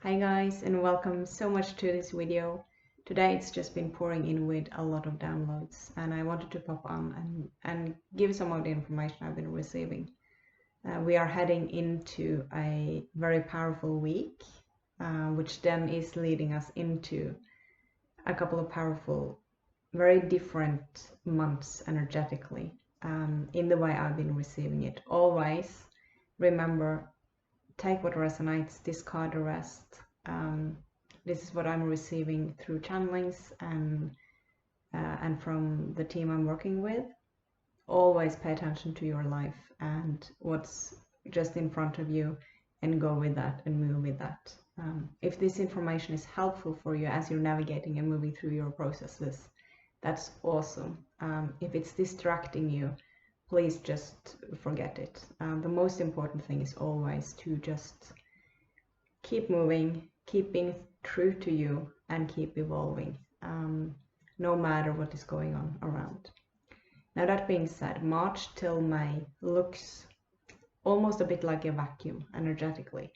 Hi guys, and welcome so much to this video. Today it's just been pouring in with a lot of downloads, and I wanted to pop on and give some of the information I've been receiving. We are heading into a very powerful week, which then is leading us into a couple of powerful, very different months energetically, in the way I've been receiving it. Always remember, take what resonates, discard the rest. This is what I'm receiving through channelings and from the team I'm working with. Always pay attention to your life and what's just in front of you, and go with that and move with that. If this information is helpful for you as you're navigating and moving through your processes, that's awesome. If it's distracting you, please just forget it. The most important thing is always to just keep moving, keep being true to you, and keep evolving, no matter what is going on around. Now, that being said, March till May looks almost a bit like a vacuum energetically,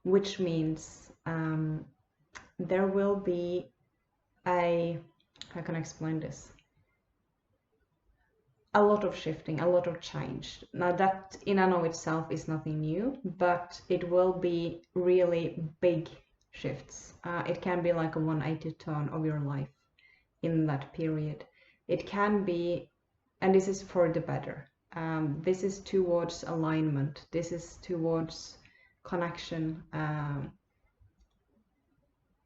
which means there will be how can I explain this? A lot of shifting, a lot of change. Now, that in and of itself is nothing new, but it will be really big shifts. It can be like a 180 turn of your life in that period. It can be, and this is for the better. This is towards alignment. This is towards connection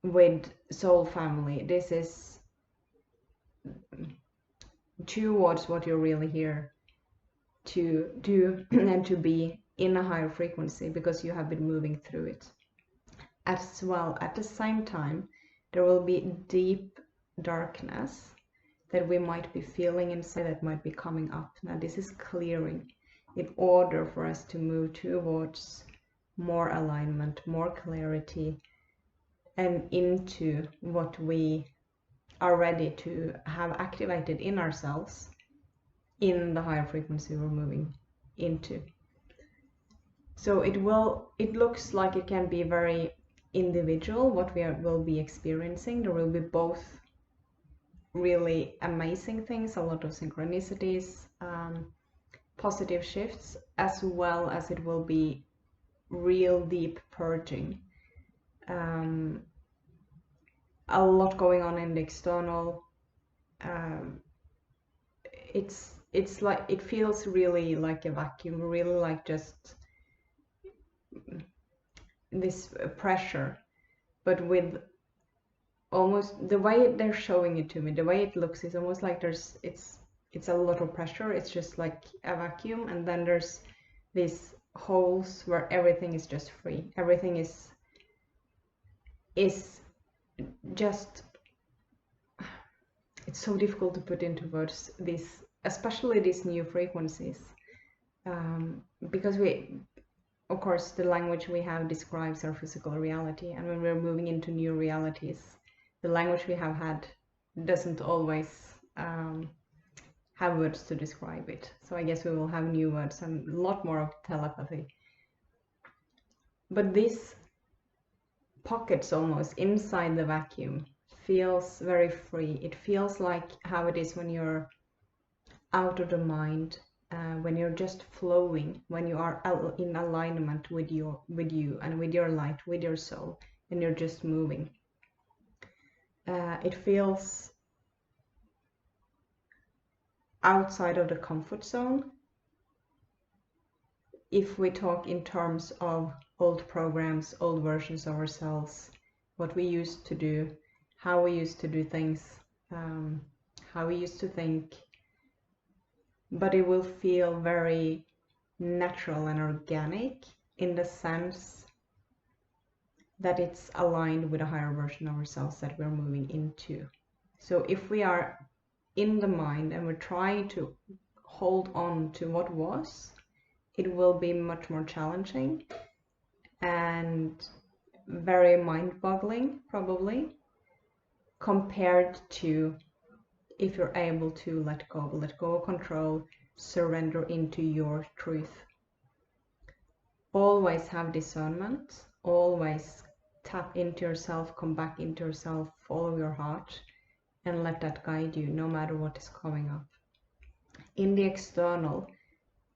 with soul family. This is towards what you're really here to do and to be in a higher frequency, because you have been moving through it. As well, at the same time, there will be deep darkness that we might be feeling inside, that might be coming up. Now, this is clearing in order for us to move towards more alignment, more clarity, and into what we are ready to have activated in ourselves in the higher frequency we're moving into. So it looks like it can be very individual what we will be experiencing. There will be both really amazing things, a lot of synchronicities, positive shifts, as well as it will be real deep purging. A lot going on in the external. It's like, it feels really like a vacuum, really like just this pressure, but with almost the way they're showing it to me, the way it looks, is almost like it's a lot of pressure. It's just like a vacuum, and then there's these holes where everything is just free. Everything is just, it's so difficult to put into words, these, especially these new frequencies, because of course, the language we have describes our physical reality, and when we're moving into new realities, the language we have had doesn't always have words to describe it. So I guess we will have new words and a lot more of telepathy. But these pockets almost inside the vacuum feels very free. It feels like how it is when you're out of the mind, when you're just flowing, when you are in alignment with you and with your light, with your soul, and you're just moving. It feels outside of the comfort zone. If we talk in terms of old programs, old versions of ourselves, what we used to do, how we used to do things, how we used to think, but it will feel very natural and organic, in the sense that it's aligned with a higher version of ourselves that we're moving into. So if we are in the mind and we're trying to hold on to what was, it will be much more challenging and very mind-boggling, probably, compared to if you're able to let go of control, surrender into your truth. Always have discernment, always tap into yourself, come back into yourself, follow your heart, and let that guide you no matter what is coming up. In the external,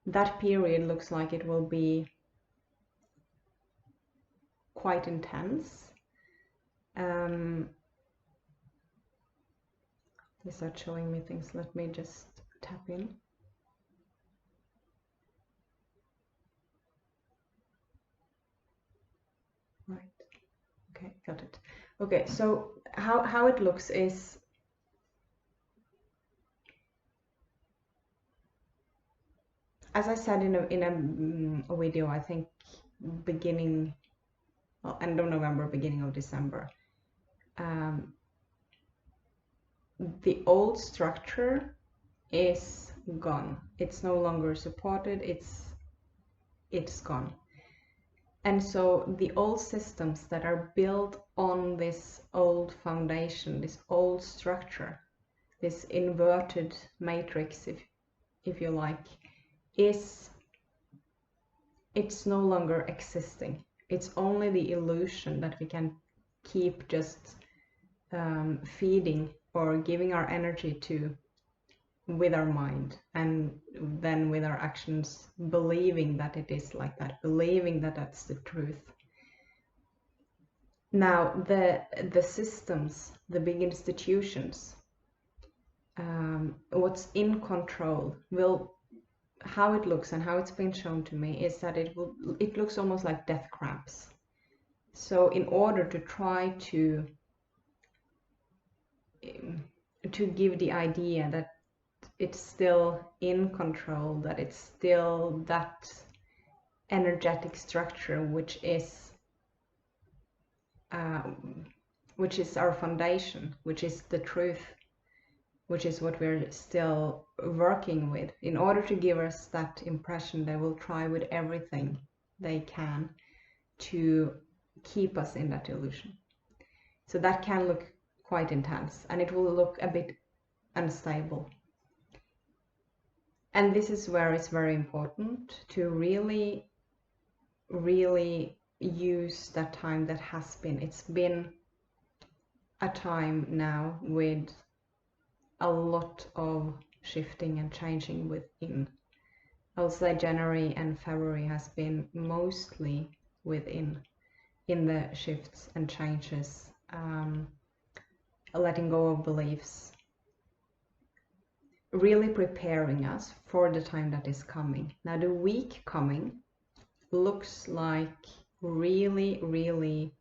that period looks like it will be quite intense. They start showing me things. Let me just tap in. Right. Okay, got it. Okay, so how it looks is, as I said in a video, I think beginning, well, end of November, beginning of December, the old structure is gone. It's no longer supported. It's gone. And so the old systems that are built on this old foundation, this old structure, this inverted matrix, if you like, it's no longer existing. It's only the illusion that we can keep just feeding or giving our energy to with our mind, and then with our actions, believing that it is like that, believing that that's the truth. Now the systems, the big institutions, what's in control will, how it looks and how it's been shown to me is that it looks almost like death cramps. So in order to try to give the idea that it's still in control, that it's still that energetic structure which is our foundation, which is the truth, which is what we're still working with. In order to give us that impression, they will try with everything they can to keep us in that illusion. So that can look quite intense, and it will look a bit unstable. And this is where it's very important to really, really use that time that has been. It's been a time now with a lot of shifting and changing within. I would say January and February has been mostly within, in the shifts and changes, letting go of beliefs, really preparing us for the time that is coming. Now the week coming looks like really, really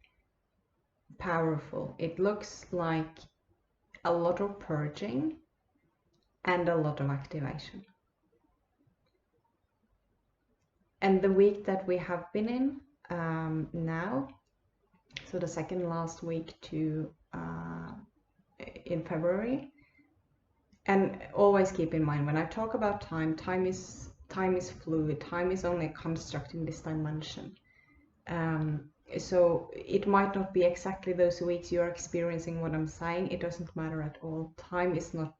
powerful. It looks like a lot of purging and a lot of activation. And the week that we have been in now, so the second last week to in February, and always keep in mind when I talk about time, time is fluid. Time is only a construct in this dimension. So it might not be exactly those weeks you're experiencing what I'm saying. It doesn't matter at all. Time is not,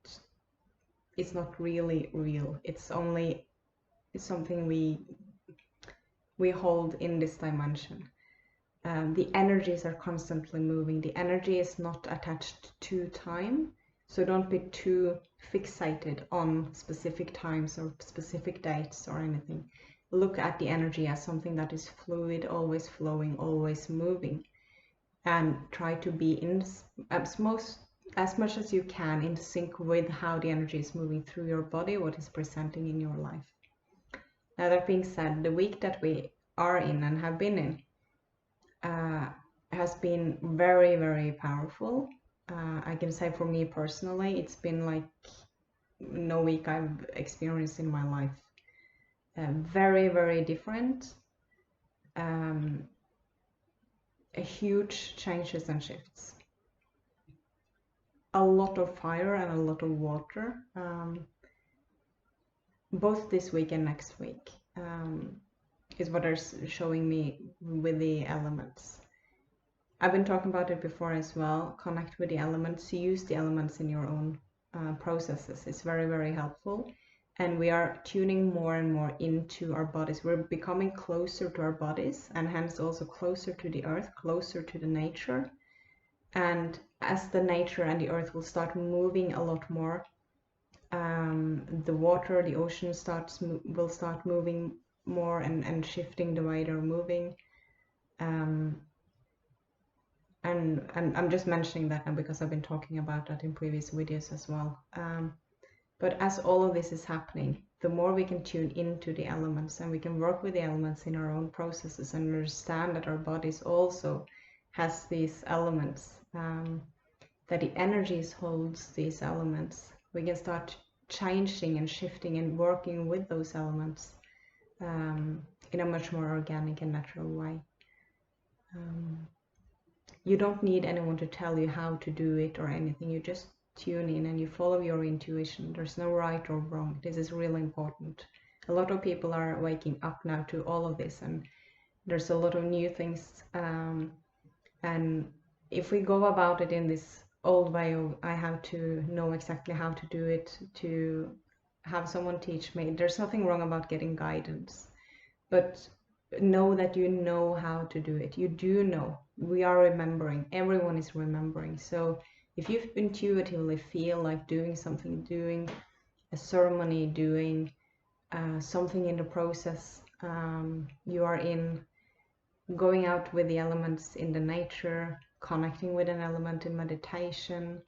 it's not really real. It's something we hold in this dimension. The energies are constantly moving. The energy is not attached to time. So don't be too fixated on specific times or specific dates or anything. Look at the energy as something that is fluid, always flowing, always moving, and try to be in as much as you can in sync with how the energy is moving through your body, what is presenting in your life. Now that being said, the week that we are in and have been in has been very, very powerful. I can say for me personally, it's been like no week I've experienced in my life. Very, very different. Huge changes and shifts. A lot of fire and a lot of water, both this week and next week, is what are showing me with the elements. I've been talking about it before as well. Connect with the elements, use the elements in your own processes. It's very, very helpful. and we are tuning more and more into our bodies. We're becoming closer to our bodies, and hence also closer to the earth, closer to the nature. And as the nature and the earth will start moving a lot more, the water, the ocean will start moving more and shifting the way they're moving. And I'm just mentioning that now because I've been talking about that in previous videos as well. But as all of this is happening, the more we can tune into the elements, and we can work with the elements in our own processes and understand that our bodies also has these elements, that the energies holds these elements. We can start changing and shifting and working with those elements in a much more organic and natural way. You don't need anyone to tell you how to do it or anything. You just tune in and you follow your intuition. There's no right or wrong. This is really important. A lot of people are waking up now to all of this, and there's a lot of new things. And if we go about it in this old way of I have to know exactly how to do it, to have someone teach me, there's nothing wrong about getting guidance, but know that you know how to do it. You do know. We are remembering. Everyone is remembering. So if you intuitively feel like doing something, doing a ceremony, doing something in the process you are in, going out with the elements in the nature, connecting with an element in meditation,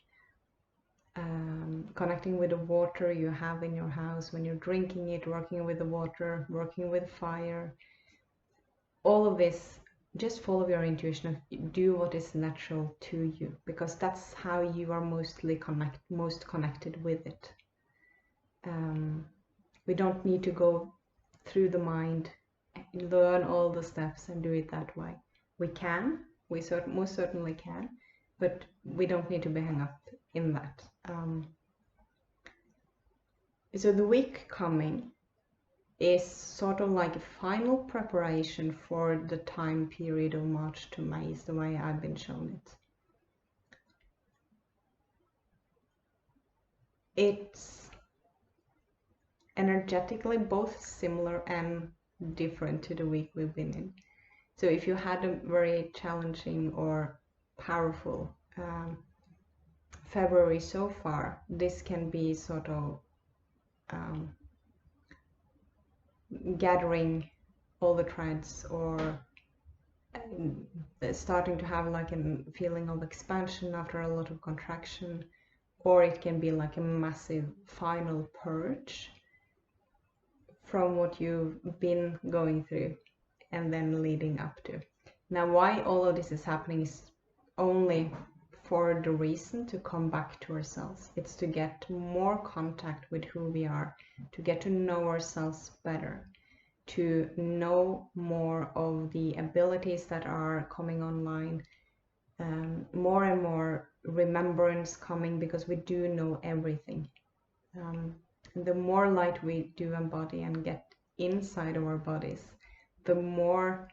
connecting with the water you have in your house when you're drinking it, working with the water, working with fire, all of this, just follow your intuition and do what is natural to you, because that's how you are most connected with it. We don't need to go through the mind, learn all the steps and do it that way. We can, most certainly can, but we don't need to be hung up in that. So the week coming is sort of like a final preparation for the time period of March to May, is the way I've been shown it. It's energetically both similar and different to the week we've been in. So if you had a very challenging or powerful February so far, this can be sort of gathering all the threads, or starting to have like a feeling of expansion after a lot of contraction, or it can be like a massive final purge from what you've been going through and then leading up to. Now, why all of this is happening is only for the reason to come back to ourselves. It's to get more contact with who we are, to get to know ourselves better, to know more of the abilities that are coming online, more and more remembrance coming, because we do know everything. The more light we do embody and get inside of our bodies, the more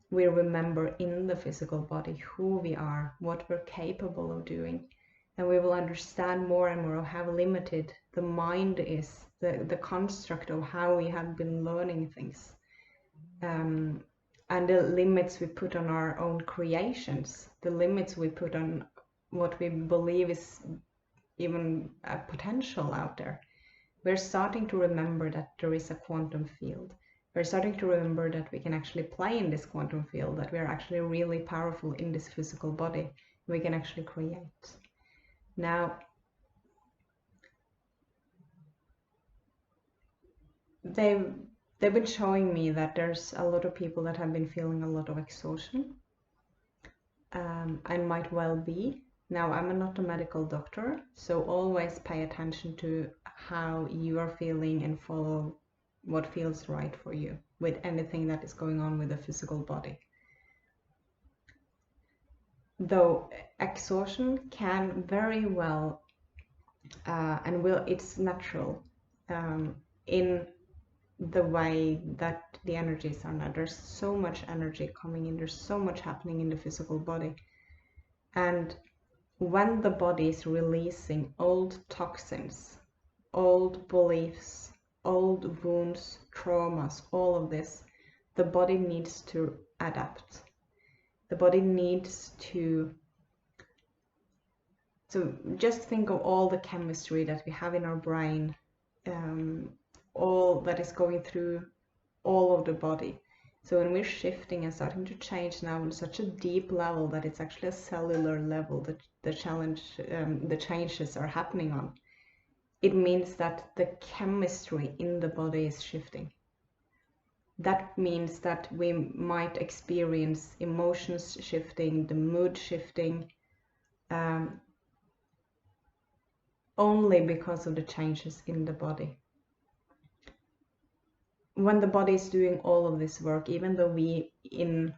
we remember in the physical body who we are, what we're capable of doing, and we will understand more and more of how limited the mind is, the construct of how we have been learning things, and the limits we put on our own creations, the limits we put on what we believe is even a potential out there. We're starting to remember that there is a quantum field. We're starting to remember that we can actually play in this quantum field, that we're actually really powerful in this physical body. We can actually create. Now, they've been showing me that there's a lot of people that have been feeling a lot of exhaustion, and might well be. Now, I'm not a medical doctor, so always pay attention to how you are feeling and follow what feels right for you with anything that is going on with the physical body. Though exhaustion can very well it's natural in the way that the energies are now. There's so much energy coming in, there's so much happening in the physical body, and when the body is releasing old toxins, old beliefs, old wounds, traumas, all of this, the body needs to adapt. The body needs to, so just think of all the chemistry that we have in our brain, all that is going through all of the body. So when we're shifting and starting to change now on such a deep level that it's actually a cellular level that the changes are happening on, it means that the chemistry in the body is shifting. That means that we might experience emotions shifting, the mood shifting, only because of the changes in the body. When the body is doing all of this work, even though we, in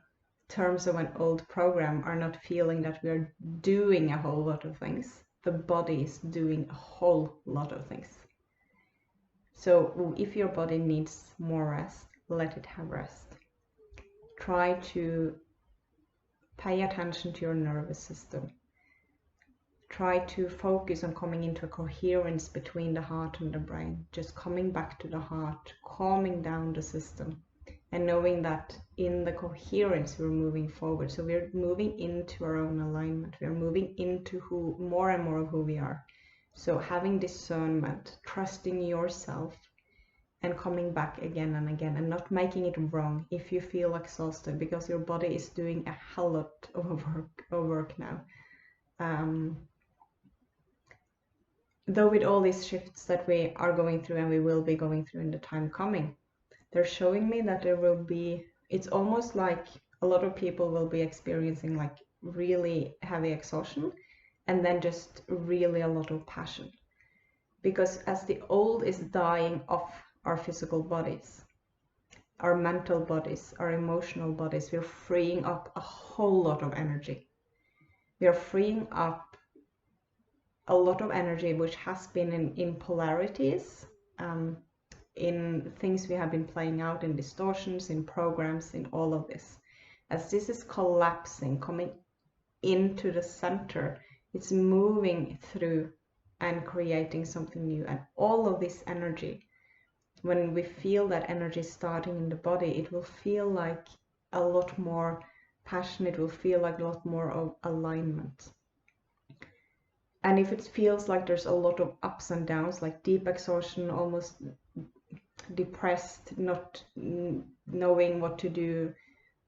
terms of an old program, are not feeling that we are doing a whole lot of things, the body is doing a whole lot of things. So if your body needs more rest, let it have rest. Try to pay attention to your nervous system. Try to focus on coming into a coherence between the heart and the brain, just coming back to the heart, calming down the system, and knowing that in the coherence we're moving forward. So we're moving into our own alignment. We're moving into more and more of who we are. So having discernment, trusting yourself, and coming back again and again, and not making it wrong if you feel exhausted, because your body is doing a hell lot of work now. Though with all these shifts that we are going through and we will be going through in the time coming, they're showing me that there will be, it's almost like a lot of people will be experiencing like really heavy exhaustion and then just really a lot of passion. Because as the old is dying off our physical bodies, our mental bodies, our emotional bodies, we're freeing up a whole lot of energy. We are freeing up a lot of energy which has been in polarities, in things we have been playing out, in distortions, in programs, in all of this. As this is collapsing, coming into the center, it's moving through and creating something new. And all of this energy, when we feel that energy starting in the body, it will feel like a lot more passion, it will feel like a lot more of alignment. And if it feels like there's a lot of ups and downs, like deep exhaustion, almost depressed, not knowing what to do,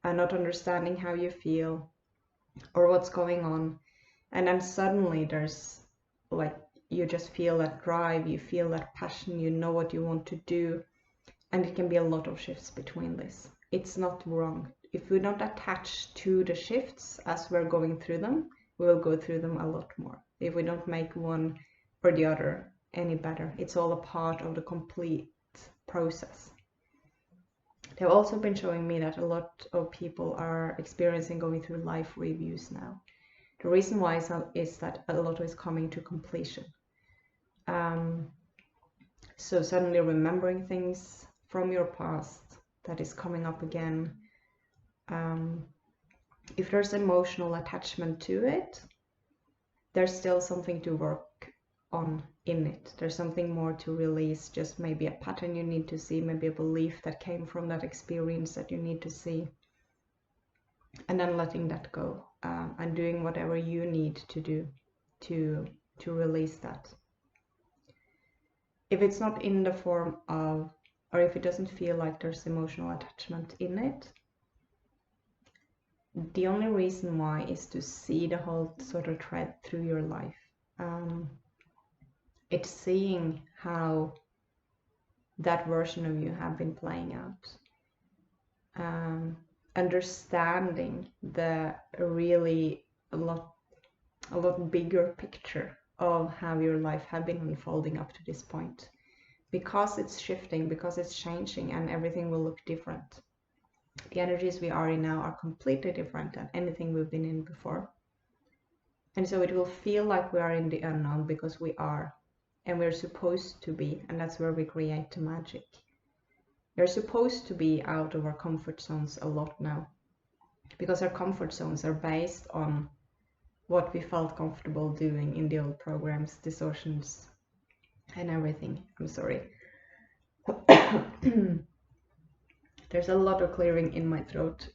and not understanding how you feel or what's going on, and then suddenly there's like, you just feel that drive, you feel that passion, you know what you want to do, and it can be a lot of shifts between this. It's not wrong. If we're not attached to the shifts as we're going through them, we will go through them a lot more. If we don't make one or the other any better, it's all a part of the complete process. They've also been showing me that a lot of people are experiencing going through life reviews now. The reason why is that a lot is coming to completion. So suddenly remembering things from your past that is coming up again. If there's emotional attachment to it, there's still something to work on in it. There's something more to release, just maybe a pattern you need to see, maybe a belief that came from that experience that you need to see, and then letting that go, and doing whatever you need to do to release that. If it's not in the form of, or if it doesn't feel like there's emotional attachment in it, the only reason why is to see the whole sort of thread through your life. It's seeing how that version of you have been playing out. Understanding the really a lot bigger picture of how your life have been unfolding up to this point. Because it's shifting, because it's changing, and everything will look different. The energies we are in now are completely different than anything we've been in before. And so it will feel like we are in the unknown, because we are, and we're supposed to be, and that's where we create the magic. We're supposed to be out of our comfort zones a lot now, because our comfort zones are based on what we felt comfortable doing in the old programs, distortions, and everything. I'm sorry. There's a lot of clearing in my throat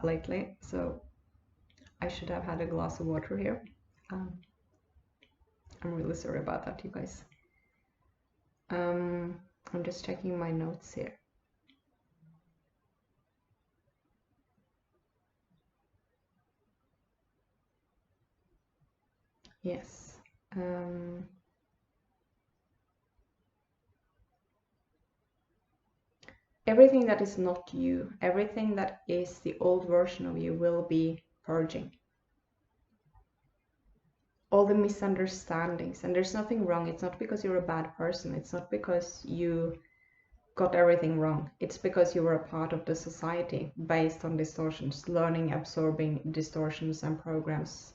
lately, so I should have had a glass of water here. I'm really sorry about that, you guys. I'm just checking my notes here. Yes. Everything that is not you, everything that is the old version of you will be purging. All the misunderstandings, and there's nothing wrong. It's not because you're a bad person. It's not because you got everything wrong. It's because you were a part of the society based on distortions, learning, absorbing distortions and programs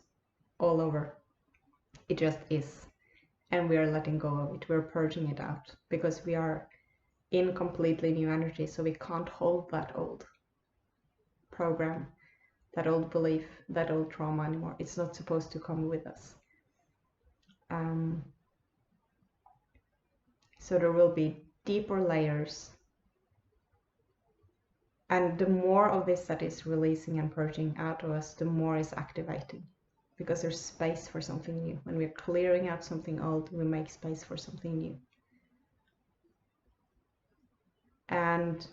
all over. It just is. And we are letting go of it. We're purging it out because we are in completely new energy. So we can't hold that old program, that old belief, that old trauma anymore. It's not supposed to come with us. So there will be deeper layers. And the more of this that is releasing and purging out of us, the more is activating. Because there's space for something new. When we're clearing out something old, we make space for something new. And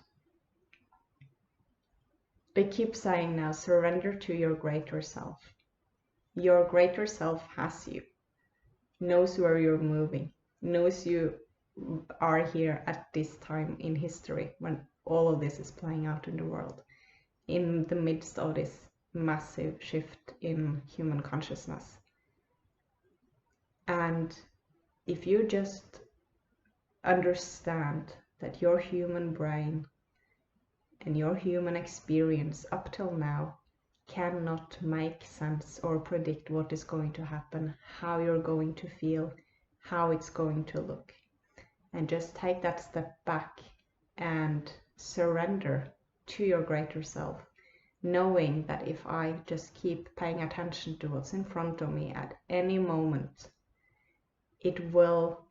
they keep saying now, surrender to your greater self. Your greater self has you, knows where you're moving, knows you are here at this time in history when all of this is playing out in the world, in the midst of this massive shift in human consciousness. And if you just understand that your human brain and your human experience up till now cannot make sense or predict what is going to happen, how you're going to feel, how it's going to look, and just take that step back and surrender to your greater self, knowing that if I just keep paying attention to what's in front of me at any moment, it will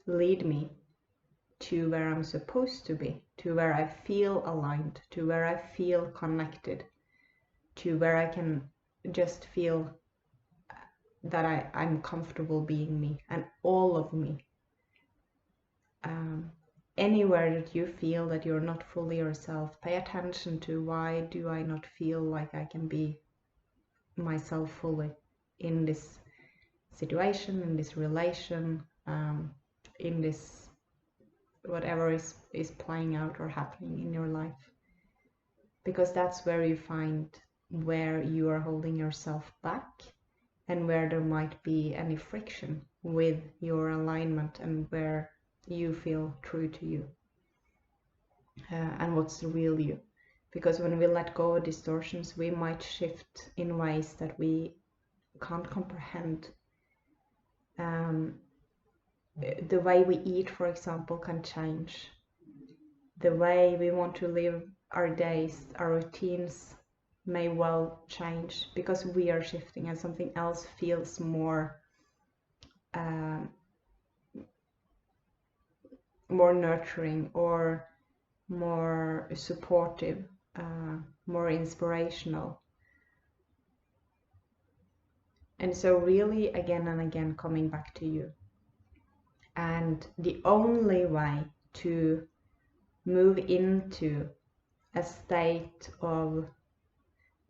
lead me to where I'm supposed to be, to where I feel aligned, to where I feel connected, to where I can just feel that I'm comfortable being me and all of me. Anywhere that you feel that you're not fully yourself, pay attention to why do I not feel like I can be myself fully in this situation, in this relation, in this whatever is playing out or happening in your life. Because that's where you find where you are holding yourself back and where there might be any friction with your alignment and where you feel true to you and what's the real you. Because when we let go of distortions, we might shift in ways that we can't comprehend. The way we eat, for example, can change. The way we want to live our days, our routines may well change because we are shifting and something else feels more more nurturing or more supportive, more inspirational. And so really again and again coming back to you. And the only way to move into a state of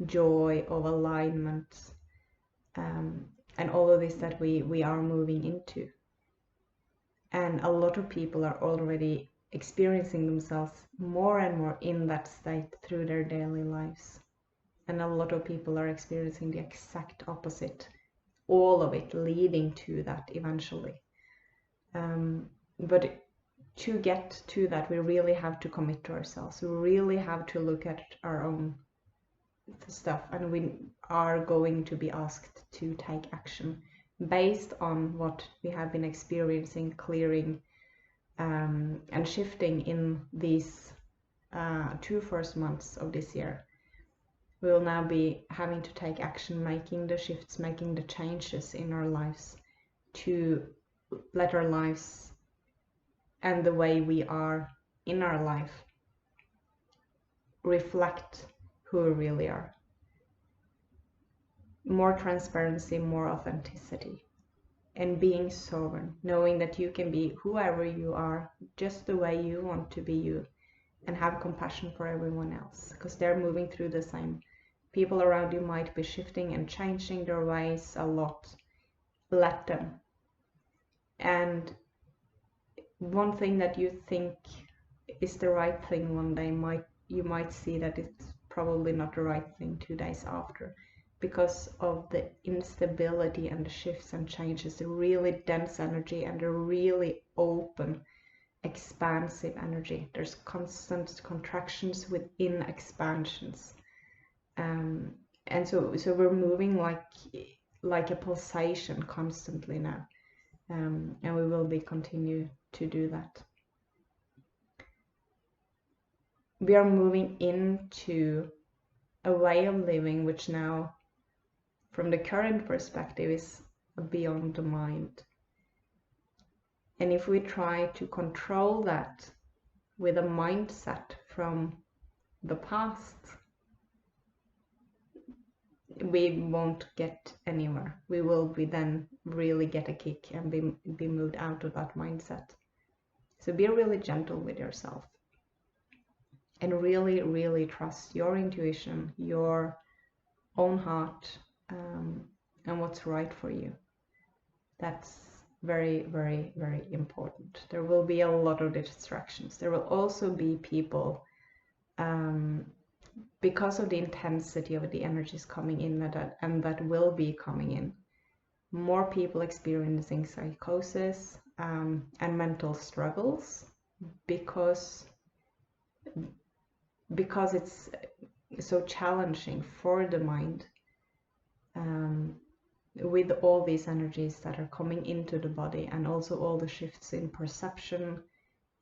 joy, of alignment, and all of this that we are moving into. And a lot of people are already experiencing themselves more and more in that state through their daily lives. And a lot of people are experiencing the exact opposite, all of it leading to that eventually. But to get to that, we really have to commit to ourselves. We really have to look at our own stuff, and we are going to be asked to take action based on what we have been experiencing, clearing, and shifting in these 2 first months of this year. We will now be having to take action, making the shifts, making the changes in our lives to let our lives and the way we are in our life reflect who we really are. More transparency, more authenticity, and being sovereign, knowing that you can be whoever you are, just the way you want to be you, and have compassion for everyone else, because they're moving through the same. People around you might be shifting and changing their ways a lot. Let them. And one thing that you think is the right thing one day, you might see that it's probably not the right thing 2 days after, because of the instability and the shifts and changes, the really dense energy and the really open, expansive energy. There's constant contractions within expansions, and so we're moving like a pulsation constantly now, and we will be continue to do that. We are moving into a way of living which now, from the current perspective, is beyond the mind. And if we try to control that with a mindset from the past, we won't get anywhere. We will be then really get a kick and be moved out of that mindset. So be really gentle with yourself and really, really trust your intuition, your own heart, and what's right for you. That's very, very, very important. There will be a lot of distractions. There will also be people, because of the intensity of the energies coming in, and that will be coming in, more people experiencing psychosis and mental struggles, because it's so challenging for the mind, with all these energies that are coming into the body, and also all the shifts in perception,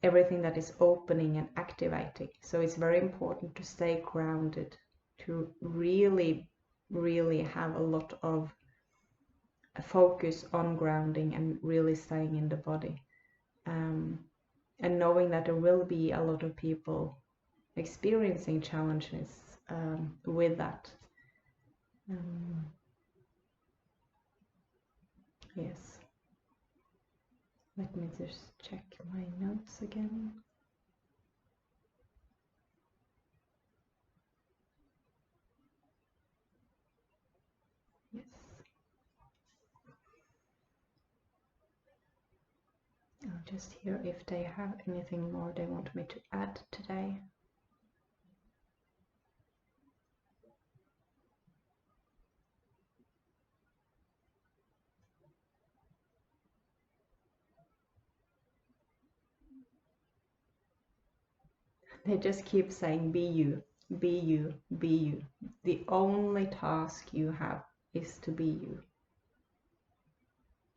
everything that is opening and activating. So it's very important to stay grounded, to really, really have a lot of focus on grounding and really staying in the body, and knowing that there will be a lot of people experiencing challenges with that. Yes. Let me just check my notes again. Yes. I'll just hear if they have anything more they want me to add today. They just keep saying, be you, be you, be you. The only task you have is to be you.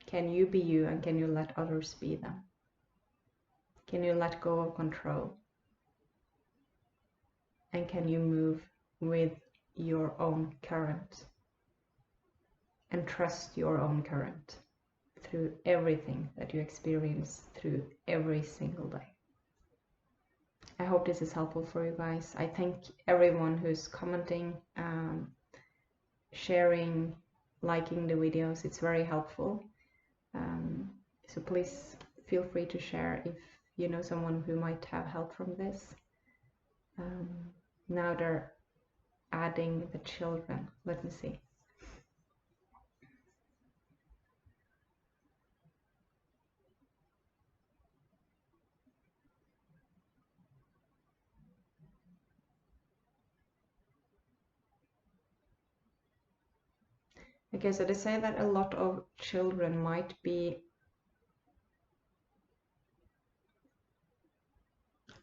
Can you be you, and can you let others be them? Can you let go of control? And can you move with your own current and trust your own current through everything that you experience through every single day? I hope this is helpful for you guys. I thank everyone who's commenting, sharing, liking the videos. It's very helpful. So please feel free to share if you know someone who might have help from this. Now they're adding the children. Let me see. Okay, so they say that a lot of children might be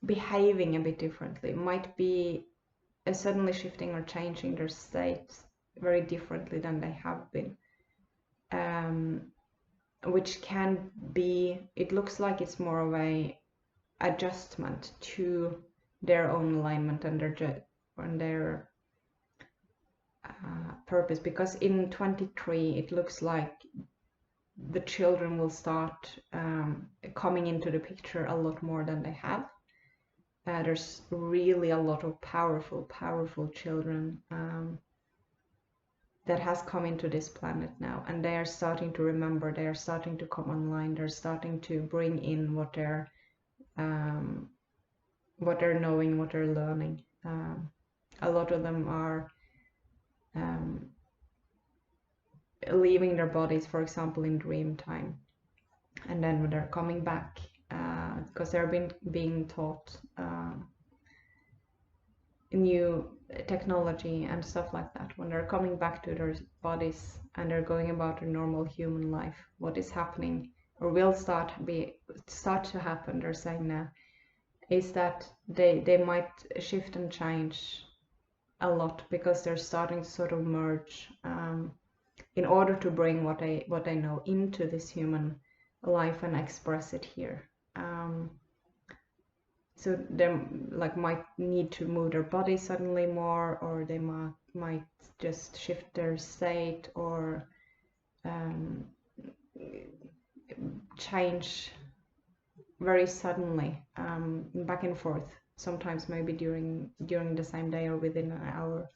behaving a bit differently, might be suddenly shifting or changing their states very differently than they have been, which can be, it looks like it's more of a adjustment to their own alignment and their purpose, because in 23 it looks like the children will start coming into the picture a lot more than they have. There's really a lot of powerful children that has come into this planet now, and they are starting to remember, they are starting to come online, they're starting to bring in what they're knowing, what they're learning. A lot of them are leaving their bodies, for example, in dream time, and then when they're coming back, because they're being taught new technology and stuff like that. When they're coming back to their bodies and they're going about their normal human life, what is happening or will start to happen, they're saying now, is that they might shift and change a lot, because they're starting to sort of merge in order to bring what they know into this human life and express it here. So they might need to move their body suddenly more, or they might just shift their state, or change very suddenly, back and forth, sometimes maybe during the same day or within an hour.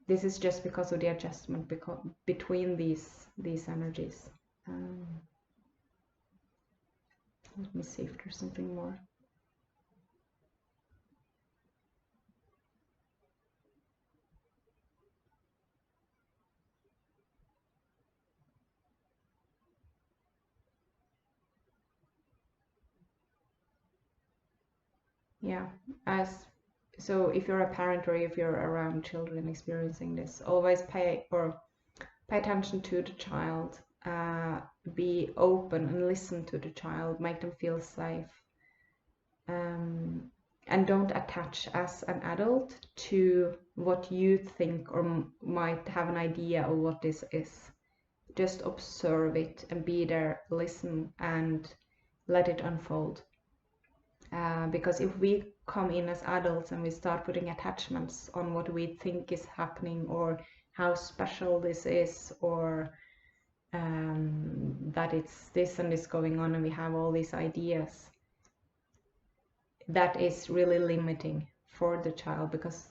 This is just because of the adjustment between these energies. Let me see if there's something more. Yeah, so if you're a parent or if you're around children experiencing this, always pay attention to the child, be open and listen to the child, make them feel safe, and don't attach as an adult to what you think or might have an idea of what this is. Just observe it and be there, listen, and let it unfold. Because if we come in as adults and we start putting attachments on what we think is happening, or how special this is, or that it's this and this going on, and we have all these ideas, that is really limiting for the child, because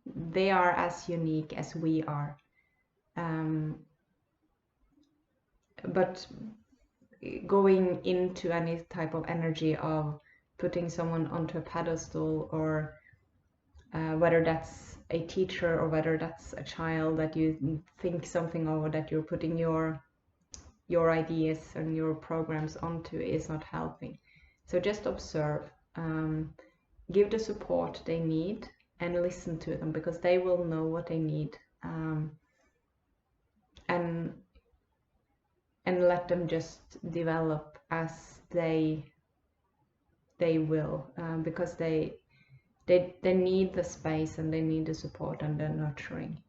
they are as unique as we are. But going into any type of energy of putting someone onto a pedestal, or whether that's a teacher or whether that's a child that you think something of, or that you're putting your ideas and your programs onto, is not helping. So just observe, give the support they need, and listen to them, because they will know what they need, and let them just develop as they will, because they need the space, and they need the support and the nurturing,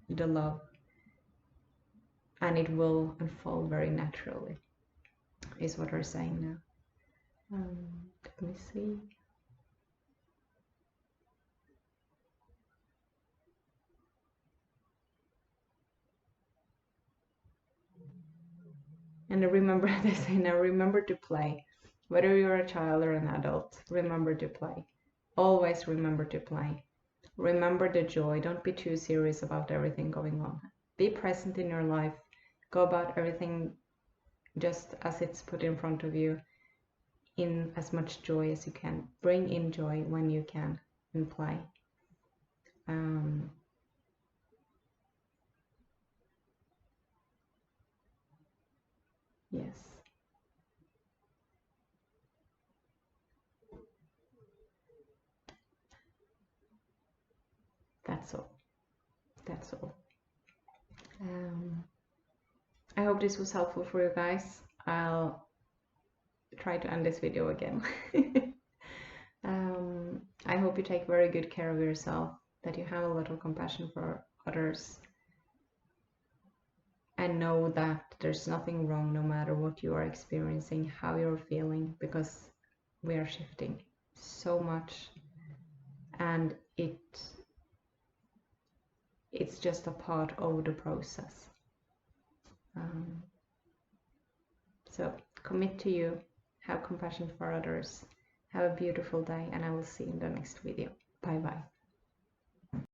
the love, and it will unfold very naturally, is what we're saying now. Let me see. And remember, they say now, remember to play. Whether you're a child or an adult, remember to play. Always remember to play. Remember the joy. Don't be too serious about everything going on. Be present in your life. Go about everything just as it's put in front of you, in as much joy as you can. Bring in joy when you can, and play. Yes. That's all. That's all. I hope this was helpful for you guys. I'll try to end this video again. I hope you take very good care of yourself, that you have a lot of compassion for others, and know that there's nothing wrong no matter what you are experiencing, how you're feeling, because we are shifting so much, and it's just a part of the process. So commit to you, have compassion for others, have a beautiful day, and I will see you in the next video. Bye bye.